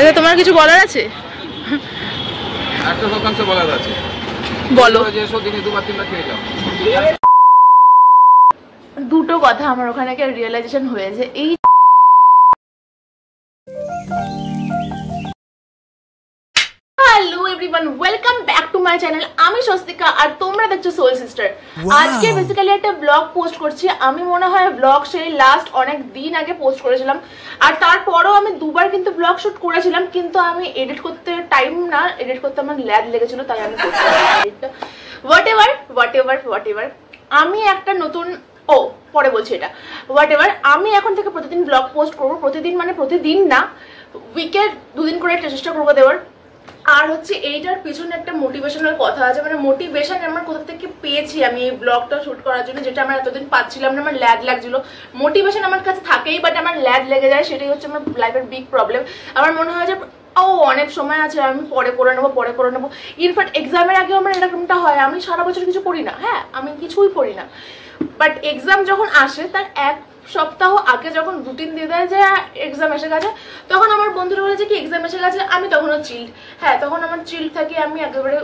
এটা তোমার কিছু বলার আছে? একটা শতাংশ বলার আছে। বলো। যেসব দিনে দুবার তিনবার খেয়ে যাও। দুটো কথা আমার ওখানে গিয়ে রিয়েলাইজেশন হয়েছে। এই hello everyone, welcome back to my channel. আমি স্বস্তিকা আর তোমরা দেখছো সোল সিস্টার। আজকে বেসিক্যালি একটা ব্লগ পোস্ট করছি। আমি মনে হয় ব্লগ সেই লাস্ট অনেক দিন আগে পোস্ট করেছিলাম, আর তারপরেও আমি দুবার কিন্তু ব্লগ শুট করেছিলাম, কিন্তু আমি এডিট করতে টাইম না, এডিট করতে আমার ল্যাদ লেগেছিল, তাই আমি করতে হোয়াট এভার আমি একটা নতুন পরে বলছি এটা। হোয়াট এভার, আমি এখন থেকে প্রতিদিন ব্লগ পোস্ট করবো। প্রতিদিন মানে প্রতিদিন না, উইকে দুদিন করে চেষ্টা করবো দেওয়ার। আর হচ্ছে এইটার পিছনে একটা মোটিভেশনাল কথা আছে, মানে মোটিভেশন আমার কোথা থেকে পেয়েছি আমি এই ব্লগটা শুট করার জন্য, যেটা আমার এতদিন পাচ্ছিলাম না, আমার ল্যাগ লাগছিল। মোটিভেশন আমার কাছে থাকেই, বাট আমার ল্যাগ লেগে যায়, সেটাই হচ্ছে আমার লাইফের বিগ প্রবলেম। আমার মনে হয় যে অনেক সময় আছে, আমি পরে করে নেবো। ইনফ্যাক্ট এক্সামের আগেও আমার এরকমটা হয়। আমি সারা বছর কিছু পড়ি না, হ্যাঁ আমি কিছুই পড়ি না, বাট এক্সাম যখন আসে তার এক সপ্তাহ আগে যখন রুটিন দিয়ে দেয় যে এক্সাম এসে গেছে, তখন আমার বন্ধুরা বলে যে কি এক্সাম এসে গেছে, আমি তখনও চিল্ড। হ্যাঁ, তখন আমার চিল্ড থাকি, আমি একেবারে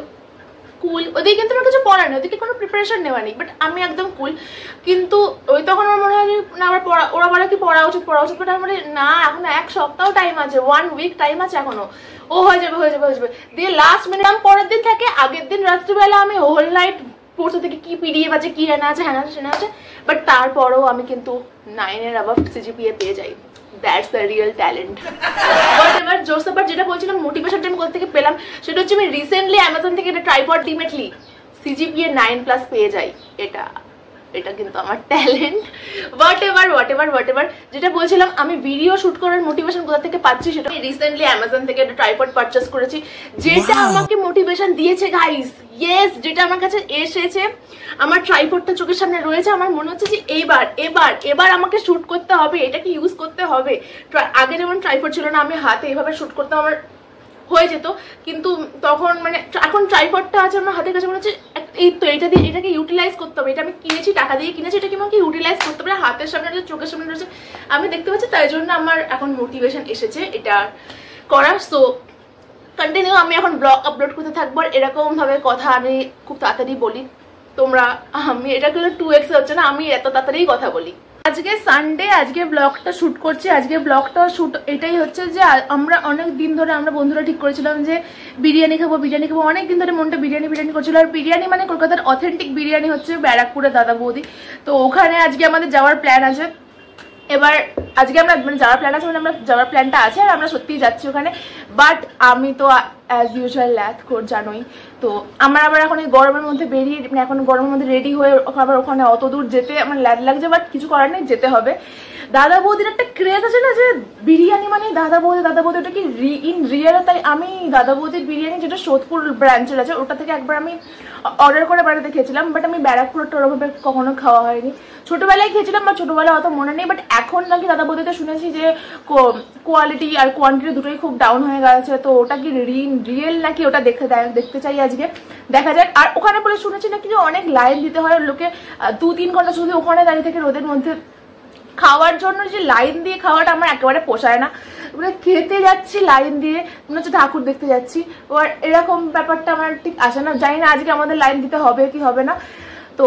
কুল। ওদিকে কিন্তু আমার কিছু পড়া নেই, ওদিকে কোনো প্রিপারেশন নেওয়া নেই, বাট আমি একদম কুল। কিন্তু ওই তখন আমার মনে হয় না, আমার পড়া, ওরা বলে কি পড়া উচিত, বাট আমার না, এখন এক সপ্তাহ টাইম আছে, 1 উইক টাইম আছে এখনো। হয়ে যাবে দিয়ে লাস্ট মিনিট পরের দিন থাকে, আগের দিন রাত্রিবেলা আমি হোল নাইট পড়তে থেকে কি পিডিএফ আছে, কি হ্যানা আছে, বাট তারপরেও আমি কিন্তু 9-এর অ্যাবাভ সিজিপিএ পেয়ে যাই। That's the real talent. এবার জোরসাবার যেটা বলছিলাম মোটিভেশনটা আমি কোথা থেকে পেলাম, সেটা হচ্ছে আমি রিসেন্টলি অ্যামাজন থেকে একটা ট্রাইপড আলটিমেটলি সিজিপিএ 9+ পেয়ে যাই। এটা কিন্তু আমার ট্যালেন্ট। হোয়াট এভার যেটা বলছিলাম, আমি ভিডিও শুট করার মোটিভেশন কোথা থেকে পাচ্ছি, সেটা আমি রিসেন্টলি অ্যামাজন থেকে একটা ট্রাইপড পারচেস করেছি, যেটা আমাকে মোটিভেশন দিয়েছে গাইস। ইয়েস, যেটা আমার কাছে এসেছে, আমার ট্রাইপডটা চোখের সামনে রয়েছে, আমার মনে হচ্ছে যে এবার আমাকে শুট করতে হবে, এটাকে ইউজ করতে হবে। আগে যেমন ট্রাইপড ছিল না, আমি হাতে এভাবে শুট করতে আমার হয়ে যেত, কিন্তু তখন মানে এখন ট্রাইপডটা আছে আমার হাতের কাছে, মনে হচ্ছে এই তো এটাকে ইউটিলাইজ করতে হবে। এটা আমি কিনেছি, টাকা দিয়ে কিনেছি, এটাকে আমাকে ইউটিলাইজ করতে হবে। হাতের সামনে রয়েছে, চোখের সামনে রয়েছে, আমি দেখতে পাচ্ছি, তাই জন্য আমার এখন মোটিভেশন এসেছে এটা করার। সো কন্টিনিউ আমি এখন ব্লগ আপলোড করতে থাকবো, এরকম ভাবে কথা আমি খুব তাড়াতাড়ি বলি। আমি এটা কিন্তু 2x হচ্ছে না, আমি এত তাড়াতাড়ি কথা বলি। আজকে সানডে, আজকে ব্লগটা শুট করছি। আজকে ব্লগটা শুট এটাই হচ্ছে যে আমরা অনেক দিন ধরে আমরা বন্ধুরা ঠিক করেছিলাম যে বিরিয়ানি খাবো। অনেক দিন ধরে মনটা বিরিয়ানি করছিল। আর বিরিয়ানি মানে কলকাতার অথেন্টিক বিরিয়ানি হচ্ছে ব্যারাকপুরের দাদা বৌদি। তো ওখানে আজকে আমাদের যাওয়ার প্ল্যান আছে। এবার আজকে আমরা মানে যাওয়ার প্ল্যান আছে, মানে আমরা যাওয়ার প্ল্যানটা আছে, আর আমরা সত্যিই যাচ্ছি ওখানে। বাট আমি তো অ্যাজ ইউজুয়াল ল্যাথ কোড জানোই, তো আমার আবার এখন এই গরমের মধ্যে বেরিয়ে, মানে এখন গরমের মধ্যে রেডি হয়ে আবার ওখানে অত দূর যেতে আমার ল্যাদ লাগছে, বাট কিছু করার নেই, যেতে হবে। দাদা বৌদির একটা ক্রেজ আছে না, যে বিরিয়ানি মানে দাদা বৌদি ওটা কি ইন রিয়েল। তাই আমি দাদা বৌদির বিরিয়ানি, যেটা সোদপুর ব্রাঞ্চের আছে, ওটা থেকে একবার আমি অর্ডার করে বাড়িতে খেয়েছিলাম, বাট আমি ব্যারাকপুরটা ওরকমভাবে কখনো খাওয়া হয়নি। ছোটোবেলায় খেয়েছিলাম, বা ছোটোবেলায় অত মনে নেই, বাট এখন নাকি দাদা বৌদিতে শুনেছি যে কোয়ালিটি আর কোয়ান্টিটি দুটোই খুব ডাউন হয়ে গেছে। তো ওটা কি রিয়েল নাকি, ওটা দেখতে চাই আজকে, দেখা যাক। আর ওখানে বলে শুনেছি নাকি যে অনেক লাইন দিতে হয়, লোকে 2-3 ঘন্টা শুধু ওখানে দাঁড়িয়ে থেকে রোদের মধ্যে খাওয়ার জন্য। যে লাইন দিয়ে খাওয়াটা আমার একেবারে পোষায় না, মানে খেতে যাচ্ছি লাইন দিয়ে, মনে হচ্ছে ঠাকুর দেখতে যাচ্ছি। আর এরকম ব্যাপারটা আমার ঠিক আসে না, জানি না আজকে আমাদের লাইন দিতে হবে কি হবে না। তো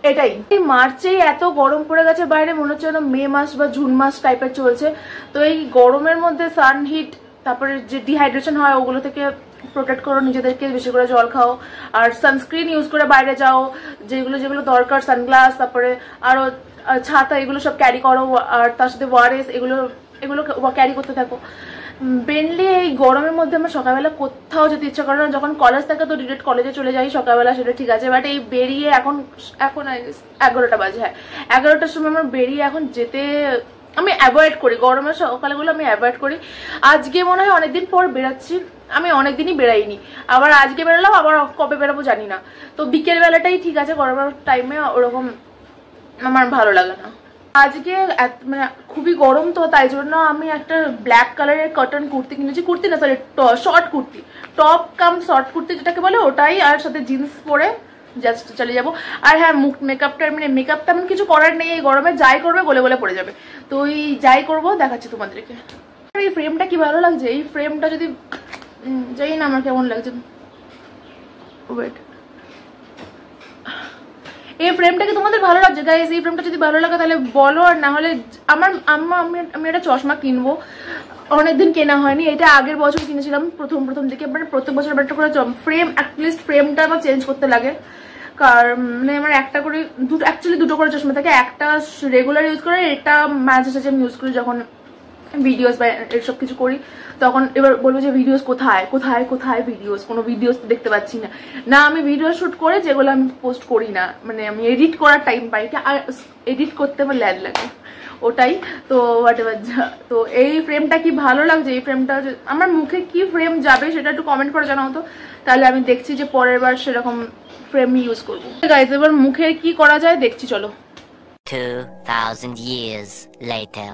এটাই, এই মার্চেই এত গরম পড়ে গেছে বাইরে, মনে হচ্ছে যেন মে মাস বা জুন মাস টাইপের চলছে। তো এই গরমের মধ্যে সানহিট, তারপরে যে ডিহাইড্রেশন হয়, ওগুলো থেকে প্রোটেক্ট করো নিজেদেরকে, বেশি করে জল খাও, আর সানস্ক্রিন ইউজ করে বাইরে যাও, যেগুলো দরকার, সানগ্লাস, তারপরে আরো ছাতা, এগুলো সব ক্যারি করো, আর তার সাথে ওয়ারেস, এগুলো ক্যারি করতে থাকো। মেনলি এই গরমের মধ্যে আমার সকালবেলা কোথাও যেতে ইচ্ছা করে না। যখন কলেজ থাকে তো ডিরেক্ট কলেজে চলে যাই সকালবেলা, সেটা ঠিক আছে, বাট এই বেরিয়ে এখন 11টা বাজে, হ্যাঁ 11টার সময় আমার বেরিয়ে এখন যেতে আমি অ্যাভয়েড করি, গরমের সকালগুলো আমি অ্যাভয়েড করি। আজকে মনে হয় অনেকদিন পর বেরাচ্ছি, আমি অনেকদিনই বেরাইনি, আবার আজকে বেরোলাম, আবার কবে বেরোবো জানি না। তো বিকেল বেলাটাই ঠিক আছে, গরমের টাইমে ওরকম আমার ভালো লাগে না। আজকে মানে খুবই গরম, তো তাই জন্য আমি একটা ব্ল্যাক কালারের কটন কুর্তি কিনেছি, কুর্তি না সরি শর্ট কুর্তি, টপ কাম শর্ট কুর্তি যেটাকে বলে, ওটাই, আর সাথে জিন্স পরে জাস্ট চলে যাবো। আর হ্যাঁ, মেকআপটা আমি কিছু করার নেই, এই গরমে যাই করবে গলে গলে পড়ে যাবে। তো ওই যাই করবো দেখাচ্ছি তোমাদেরকে। এই ফ্রেমটা কি ভালো লাগছে, এই ফ্রেমটা যদি জানি না আমার কেমন লাগছে, ওয়েট, এই ফ্রেমটা কি তোমাদের ভালো লাগছে গাইস? এই ফ্রেমটা যদি ভালো লাগে তাহলে বলো, আর না হলে আমি একটা চশমা কিনবো, অনেকদিন কেনা হয়নি, এটা আগের বছর কিনেছিলাম প্রথম দিকে, মানে প্রত্যেক বছর একটা করে ফ্রেম, অ্যাটলিস্ট ফ্রেমটা আমার চেঞ্জ করতে লাগে, কারণ মানে আমার একটা করে দুটো করে চশমা থাকে, একটা রেগুলার ইউজ করে, এটা মাঝে সাঝে আমি ইউজ করি যখন ভিডিওস বা এসব কিছু করি, তখন এবার বলবো যে ভিডিওস কোথায় কোথায় কোথায় ভিডিওস, কোনো ভিডিওস দেখতে পাচ্ছি না, না আমি ভিডিও শুট করে যেগুলো আমি পোস্ট করি না, মানে আমি এডিট করার টাইম পাই, আর এডিট করতে আমার ল্যাড লাগে ওটাই, তো হোয়াট এভার। তো এই ফ্রেমটা কি ভালো লাগছে, এই ফ্রেমটা আমার মুখে কি ফ্রেম যাবে সেটা একটু কমেন্ট করে জানাও তো, তাহলে আমি দেখছি যে পরের বার সেরকম ফ্রেম ইউজ করবো। গাইস এবার মুখে কি করা যায় দেখছি, চলো। 2000 years later.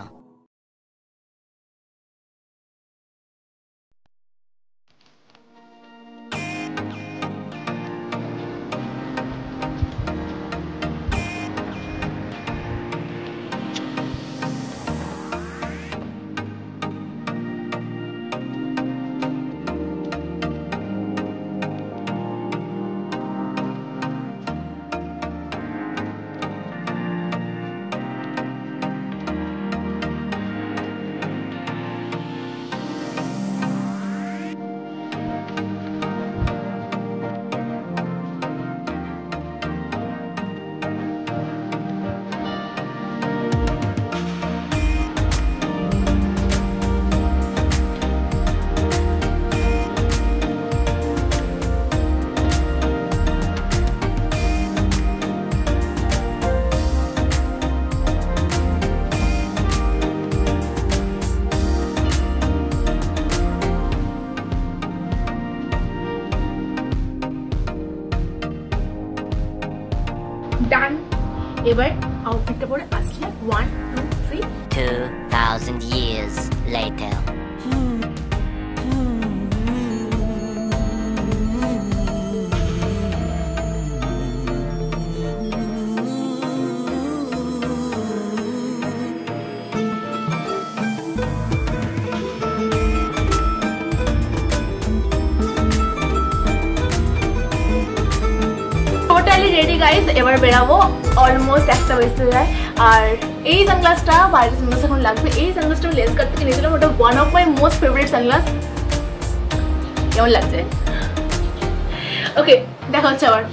ডান, এবার আউটফিটটা পরে আসলে 1 2 3। 2000 years later. Totally ready guys, এবার বেরাবো, অলমোস্ট একটা বেজতে যায়। আর এই সানগ্লাসটা, বাইরে সানগ্লাস এখন লাগবে, এই সানগ্লাসটা আমি লেন্স কাট থেকে নিয়েছিলাম, ওটা one of my most favourite sunglass. কেমন লাগছে? ওকে, দেখা হচ্ছে আবার।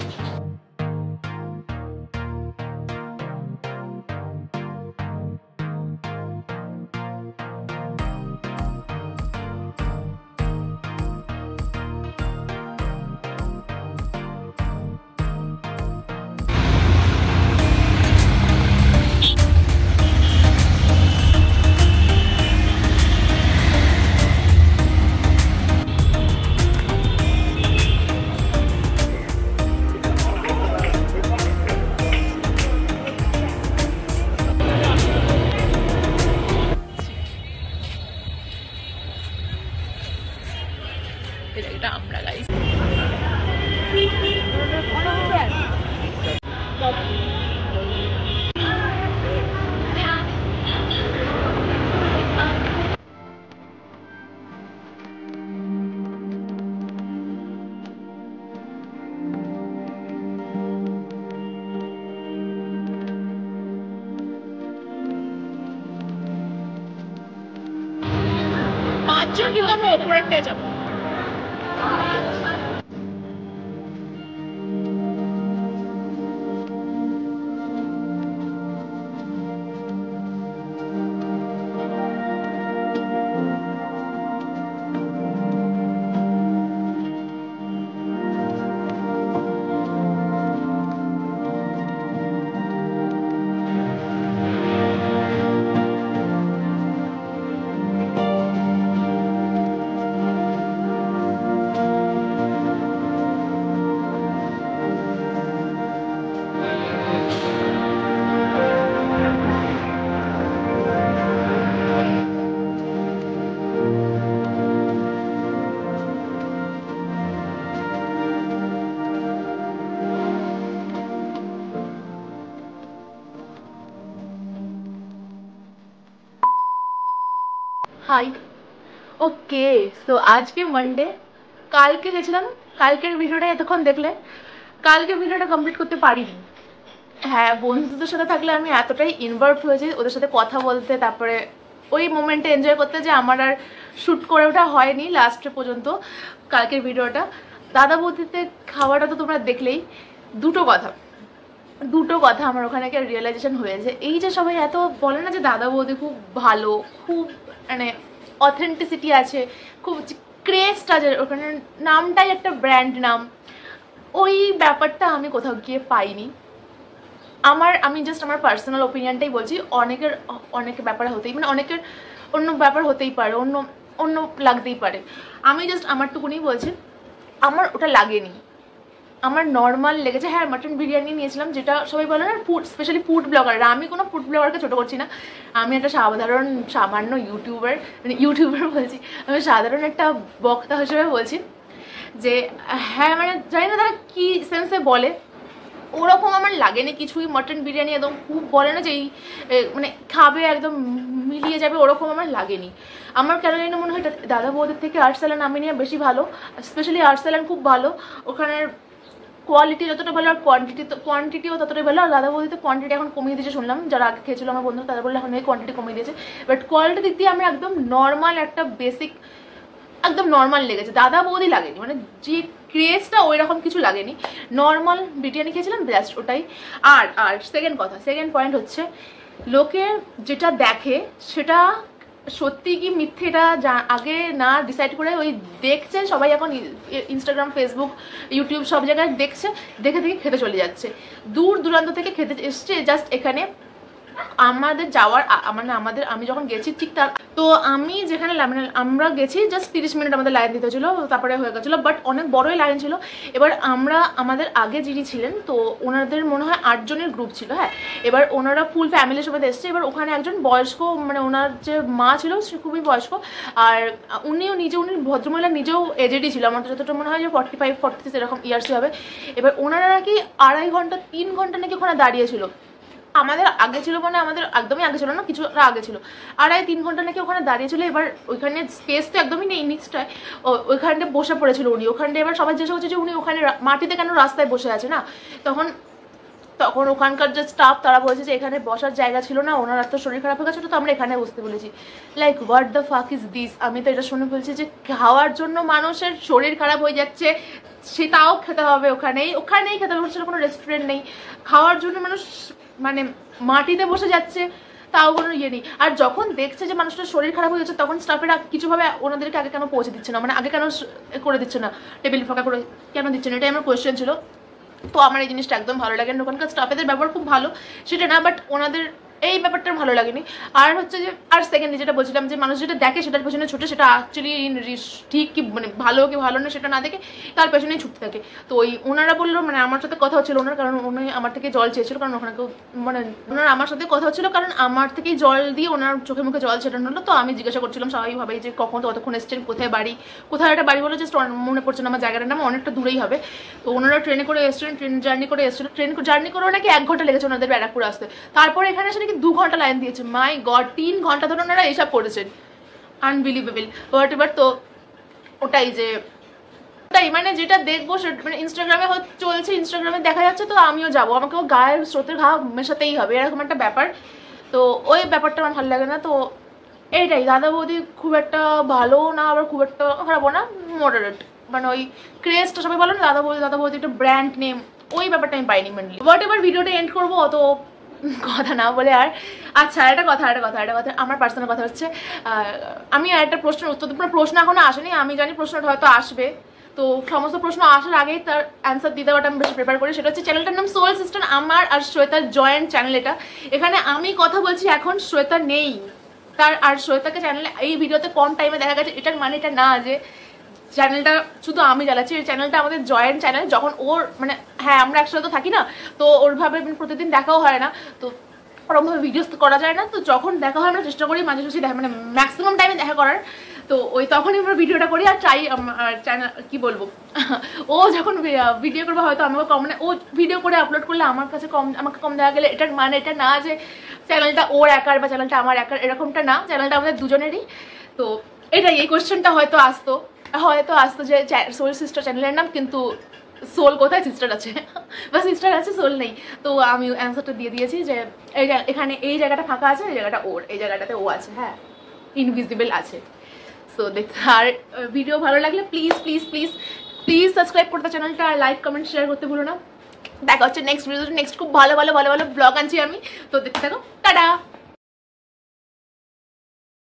এটা আমরা গাইস পাঁচজন, কিন্তু আমরা ওপরেরটায় যাবো। হাই, ওকে, সো আজকে মানডে, কালকে গেছিলাম, কালকের ভিডিওটা এতক্ষণ দেখলে, কালকের ভিডিওটা কমপ্লিট করতে পারিনি। হ্যাঁ, বন্ধুদের সাথে থাকলে আমি এতটাই ইনভলভ হয়েছি ওদের সাথে কথা বলতে, তারপরে ওই মোমেন্টে এনজয় করতে, যে আমার আর শ্যুট করে ওঠা হয়নি লাস্টে পর্যন্ত কালকের ভিডিওটা। দাদা বৌদিতে খাওয়াটা তো তোমরা দেখলেই। দুটো কথা আমার ওখানে কি রিয়েলাইজেশন হয়েছে। এই যে সবাই এত বলে না যে দাদা বৌদি খুব ভালো, খুব মানে অথেন্টিসিটি আছে, খুব ক্রেজটা, যে ওখানে নামটাই একটা ব্র্যান্ড নাম, ওই ব্যাপারটা আমি কোথাও গিয়ে পাইনি। আমি জাস্ট আমার পার্সোনাল ওপিনিয়নটাই বলছি। অনেকের ব্যাপার হতেই, মানে অনেকের অন্য ব্যাপার হতেই পারে, অন্য লাগতেই পারে। আমি জাস্ট আমারটুকুনি বলছি, আমার ওটা লাগেনি, আমার নর্মাল লেগেছে। হ্যাঁ, মাটন বিরিয়ানি নিয়েছিলাম, যেটা সবাই বলে না ফুড, স্পেশালি ফুড ব্লগাররা। আমি কোনো ফুড ব্লগারকে ছোটো করছি না, আমি একটা সামান্য ইউটিউবার বলছি, আমি সাধারণ একটা বক্তা হিসেবে বলছি যে হ্যাঁ, মানে জানি না তারা কী সেন্সে বলে, ওরকম আমার লাগেনি কিছুই। মাটন বিরিয়ানি একদম খুব বলে না যে এই মানে খাবে একদম মিলিয়ে যাবে, ওরকম আমার লাগেনি। আমার কেন জানি না মনে হয় দাদা বৌদির থেকে আর্টসালান আমি নিয়ে বেশি ভালো, স্পেশালি আর্টসালান খুব ভালো। ওখানের কোয়ালিটি যতটা ভালো আর কোয়ান্টিটিও ততটাই ভালো। আর দাদা বৌদিতে কোয়ান্টিটি এখন কমিয়ে দিয়েছে শুনলাম, যারা আগে খেয়েছিল আমার বন্ধু তারা বললে এখন কোয়ান্টিটি কমিয়ে দিয়েছে, বাট কোয়ালিটি দিক দিয়ে আমি একদম নর্মাল একটা বেসিক, একদম নর্মাল লেগেছে। দাদা বৌদি লাগেনি, মানে যে ক্রেজটা ওই রকম কিছু লাগেনি, নর্মাল বিরিয়ানি খেয়েছিলাম, জাস্ট ওটাই। আর সেকেন্ড পয়েন্ট হচ্ছে, লোকে যেটা দেখে সেটা সত্যি কি মিথ্যে, এটা আগে না ডিসাইড করে ওই দেখছে সবাই, এখন ইনস্টাগ্রাম, ফেসবুক, ইউটিউব সব জায়গায় দেখছে, দেখে খেতে চলে যাচ্ছে। দূর দূরান্ত থেকে খেতে এসছে জাস্ট এখানে। আমাদের যাওয়ার আমি যখন গেছি ঠিক তার, তো আমি যেখানে আমরা গেছি জাস্ট 30 মিনিট আমাদের লাইন দিতে হচ্ছিলো, তারপরে হয়ে গেছিলো, বাট অনেক বড়ই লাইন ছিল। এবার আমাদের আগে যিনি ছিলেন, তো ওনাদের মনে হয় 8 জনের গ্রুপ ছিল। হ্যাঁ, এবার ওনারা ফুল ফ্যামিলির সবাই এসছে। এবার ওখানে একজন বয়স্ক, মানে ওনার যে মা ছিল সে খুবই বয়স্ক, আর উনি ভদ্রমহিলা নিজেও এজেডই ছিল, আমার যতটা মনে হয় যে 45-46 এরকম ইয়ার্সই হবে। এবার ওনারা নাকি 2.5 ঘন্টা 3 ঘন্টা নাকি ওখানে দাঁড়িয়েছিল। আমাদের আগে ছিল, মানে আমাদের একদমই আগে ছিল না, কিছুটা আগে ছিল, 2.5-3 ঘন্টা নাকি ওখানে দাঁড়িয়েছিল। এবার ওইখানে স্পেস তো একদমই নেই নিচটায়, ওইখানটা বসে পড়েছিল উনি ওখানটা। এবার সবাই জিজ্ঞাসা করছে যে উনি ওখানে মাটিতে কেন রাস্তায় বসে আছে না, তখন ওখানকার যে স্টাফ তারা বলেছে যে এখানে বসার জায়গা ছিল না, ওনার এত শরীর খারাপ হয়ে গেছে, তো আমরা এখানে বসতে বলেছি। Like what the fuck is this? আমি তো এটা শুনে বলছি যে খাওয়ার জন্য মানুষের শরীর খারাপ হয়ে যাচ্ছে, সেটাও খেতে হবে ওখানেই খেতে হবে, সেটা কোনো রেস্টুরেন্ট নেই। খাওয়ার জন্য মানুষ মানে মাটিতে বসে যাচ্ছে, তাও কোনো ইয়ে নেই। আর যখন দেখছে যে মানুষটার শরীর খারাপ হয়ে যাচ্ছে, তখন স্টাফেরা কিছুভাবে ওনাদেরকে আগে কেন পৌঁছে দিচ্ছে না, মানে আগে কেন করে দিচ্ছে না, টেবিল ফাঁকা করে কেন দিচ্ছে না, এটাই আমার কোয়েশ্চেন ছিল। তো আমার এই জিনিসটা একদম ভালো লাগে না। ওখানকার স্টাফেদের ব্যবহার খুব ভালো সেটা না, বাট ওনাদের এই ব্যাপারটা ভালো লাগেনি। আর হচ্ছে যে সেকেন্ডলি যেটা বলছিলাম, যে মানুষ যেটা দেখে সেটার পেছনে ছুটে, সেটা অ্যাকচুয়ালি ঠিক কি মানে ভালো কি ভালো না সেটা না দেখে তার পেছনেই ছুটতে থাকে। তো ওই ওনারা বললো, মানে আমার সাথে কথা হচ্ছিল ওনার, কারণ উনি আমার থেকে জল চেয়েছিল, কারণ ওখানে মানে ওনার আমার সাথে কথা হচ্ছিল, কারণ আমার থেকেই জল দিয়ে ওনার চোখে মুখে জল ছেটানো হলো। তো আমি জিজ্ঞাসা করছিলাম স্বাভাবিকভাবে যে কতক্ষণ এসছেন, কোথায় একটা বাড়ি বলে জাস্ট মনে পড়ছে না আমার জায়গাটার নাম, অনেকটা দূরেই হবে। তো ওনারা ট্রেনে করে এসেছিলেন, ট্রেন জার্নি করেও নাকি 1 ঘন্টা লেগেছে ওনাদের ব্যারাকপুর আসতে। তারপরে এখানে এসে নাকি 2 ঘন্টা লাইন দিয়েছে। মাই গড, 3 ঘন্টা ধরে ওনারা এসব করেছেন, আনবিলিভেবল। এবার তো ওটাই মানে যেটা দেখবো মানে ইনস্টাগ্রামে চলছে, ইনস্টাগ্রামে দেখা যাচ্ছে, তো আমিও যাবো, আমাকেও গায়ের স্রোতের ঘা মেশাতেই হবে, এরকম একটা ব্যাপার। তো ওই ব্যাপারটা আমার ভালো লাগে না। তো এইটাই, দাদা বৌদি খুব একটা ভালো না, আবার খুব একটা খারাপও না, মডারেট। মানে ওই ক্রেজটা সবাই বলো না দাদা বৌদি একটা ব্র্যান্ড নেম, ওই ব্যাপারটা আমি পাইনি মেনলি। এবার ভিডিওটা এন্ড করবো, অত কথা না বলে। আর আচ্ছা, একটা কথা আমার পার্সোনাল কথা হচ্ছে, আমি একটা প্রশ্নের উত্তর, প্রশ্ন এখনো আসেনি, আমি জানি প্রশ্নটা হয়তো আসবে, তো সমস্ত প্রশ্ন আসার আগেই তার অ্যান্সার দিতে দেওয়াটা আমি বেশি প্রেফার করি। সেটা হচ্ছে চ্যানেলটার নাম সোল সিস্টার, আমার আর শ্বেতার জয়েন্ট চ্যানেল এটা। এখানে আমি কথা বলছি, এখন শ্বেতা নেই, আর শ্বেতাকে চ্যানেলে এই ভিডিওতে কম টাইমে দেখা গেছে, এটার মানে এটা না যে চ্যানেলটা শুধু আমি চালাচ্ছি। এই চ্যানেলটা আমাদের জয়েন্ট চ্যানেল। যখন ওর মানে হ্যাঁ, আমরা একসাথে তো থাকি না, তো ওরভাবে প্রতিদিন দেখাও হয় না, তো ওরকমভাবে ভিডিওস করা যায় না। তো যখন দেখা হয় আমরা চেষ্টা করি মাঝে মাঝে দেখা, মানে ম্যাক্সিমাম টাইমে দেখা করার। তো ওই তখনই আমরা ভিডিওটা করি আর চাই চ্যানেল কি বলবো ও যখন ভিডিও করবো হয়তো আমাকে কম, মানে ও ভিডিও করে আপলোড করলে আমাকে কম দেখা গেলে এটার মানে এটা না যে চ্যানেলটা ওর একার বা চ্যানেলটা আমার একার, এরকমটা না, চ্যানেলটা আমাদের দুজনেরই। তো এটাই, এই কোয়েশ্চেনটা হয়তো আসতো যে সোল সিস্টার চ্যানেলের নাম, কিন্তু সোল কোথায়, সিস্টার আছে বা সিস্টার আছে সোল নেই। তো আমি অ্যান্সারটা দিয়ে দিয়েছি যে এখানে এই জায়গাটা ফাঁকা আছে, এই জায়গাটা ওর, এই জায়গাটাতে ও আছে, হ্যাঁ ইনভিজিবল আছে। সো দেখতে, আর ভিডিও ভালো লাগলে please please please please subscribe করতে চ্যানেলটা, আর লাইক কমেন্ট শেয়ার করতে ভুলো না। দেখা হচ্ছে নেক্সট ভিডিওতে, নেক্সট খুব ভালো ভালো ভালো ভালো ব্লগ আনছি আমি, তো দেখতে থাকো, টাটা।